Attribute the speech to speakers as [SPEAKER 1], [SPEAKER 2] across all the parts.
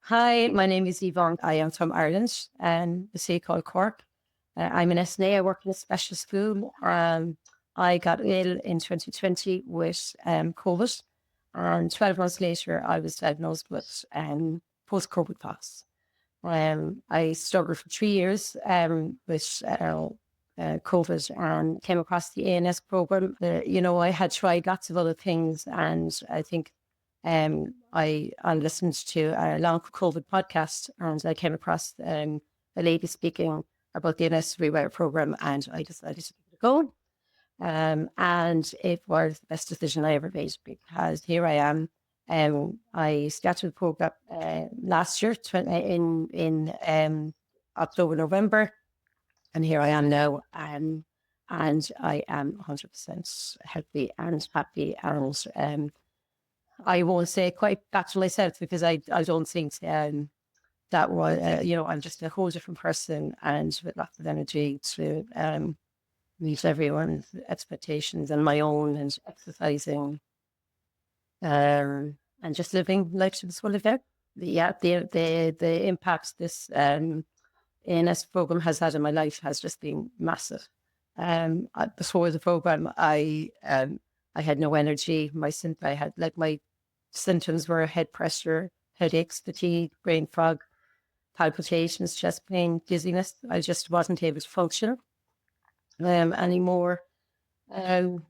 [SPEAKER 1] Hi, my name is Yvonne. I am from Ireland and the city called Cork. I'm an SNA. I work in a special school. I got ill in 2020 with COVID, and 12 months later, I was diagnosed with post-COVID POTS. I struggled for 3 years with COVID and came across the ANS program. I had tried lots of other things, and I think I listened to a long COVID podcast, and I came across a lady speaking about the ANS REWIRE program, and I decided to give it a go. And it was the best decision I ever made, because here I am. I started the program last year in October, November, and here I am now. And I am 100% healthy and happy. And I won't say quite back to myself, because I don't think that was, I'm just a whole different person, and with lots of energy to meet everyone's expectations and my own, and exercising and just living life to the full effect. The impact this ANS program has had in my life has just been massive. Before the program, I had no energy. My symptoms were head pressure, headaches, fatigue, brain fog, palpitations, chest pain, dizziness. I just wasn't able to function anymore. And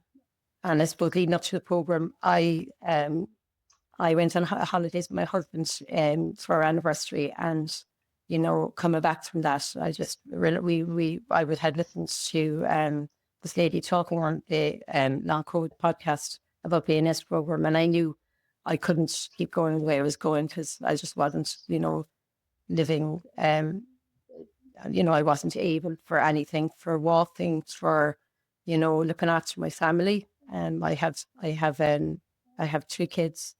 [SPEAKER 1] I suppose leading up to the program, I went on holidays with my husband for our anniversary, and coming back from that, I just really I would had listened to this lady talking on the long COVID podcast about the ANS program, and I knew I couldn't keep going the way I was going, because I just wasn't, living. I wasn't able for anything, for walking, for looking after my family. I have 3 kids.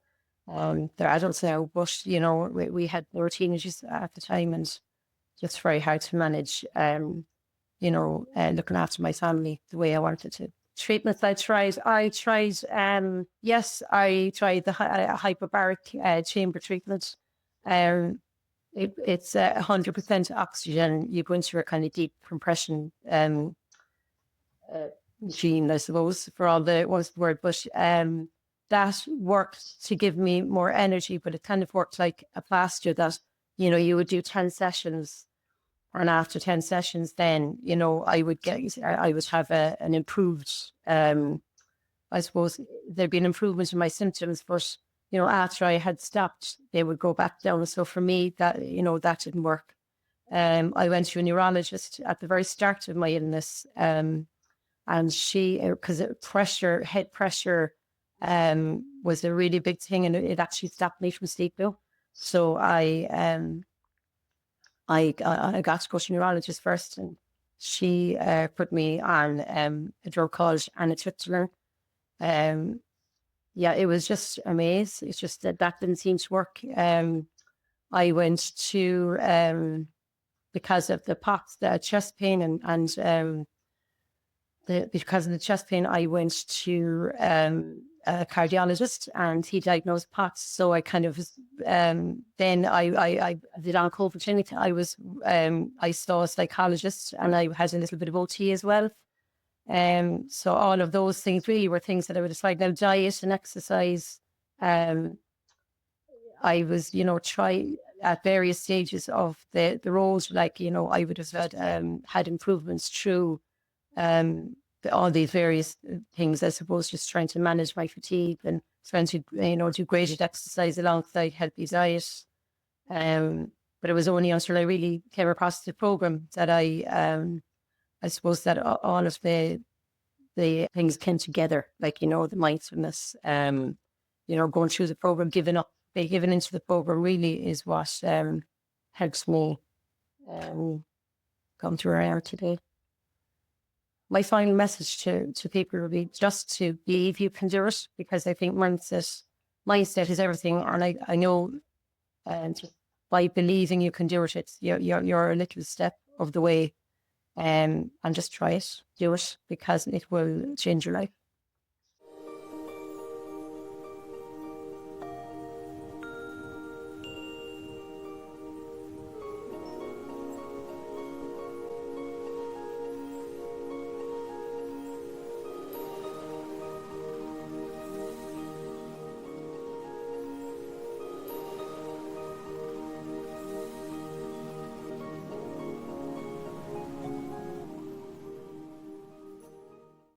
[SPEAKER 1] They're adults now, but we were teenagers at the time, and just very hard to manage. Looking after my family the way I wanted to. Treatments I tried. Yes, I tried the hyperbaric chamber treatment. It's 100% oxygen. You go into a kind of deep compression machine, I suppose, for all the what's the word, but that worked to give me more energy, but it kind of worked like a plaster that, you would do 10 sessions, and after 10 sessions, then, I would have an improved, I suppose there'd be an improvement in my symptoms, but, after I had stopped, they would go back down. So for me, that, that didn't work. I went to a neurologist at the very start of my illness, and she, because head pressure, was a really big thing, and it actually stopped me from sleeping. So I got to go to a neurologist first, and she put me on a drug called anitriptyline. It was just amazing. It's just that didn't seem to work. I went to because of the POTS, the chest pain, and because of the chest pain, I went to a cardiologist, and he diagnosed POTS. So I kind of then I did on COVID clinic. I saw a psychologist, and I had a little bit of OT as well. So all of those things really were things that I would decide. Now, diet and exercise, I was, try at various stages of the road, like, I would have had improvements through all these various things, I suppose, just trying to manage my fatigue and trying to, do graded exercise alongside healthy diet. But it was only until I really came across the program that I suppose that all of the things came together, like, the mindfulness, going through the program, giving into the program really is what helps me come to where I am today. My final message to people would be just to believe you can do it, because I think mindset is everything. And I know just by believing you can do it, it's you're a little step of the way. And just try it, do it, because it will change your life.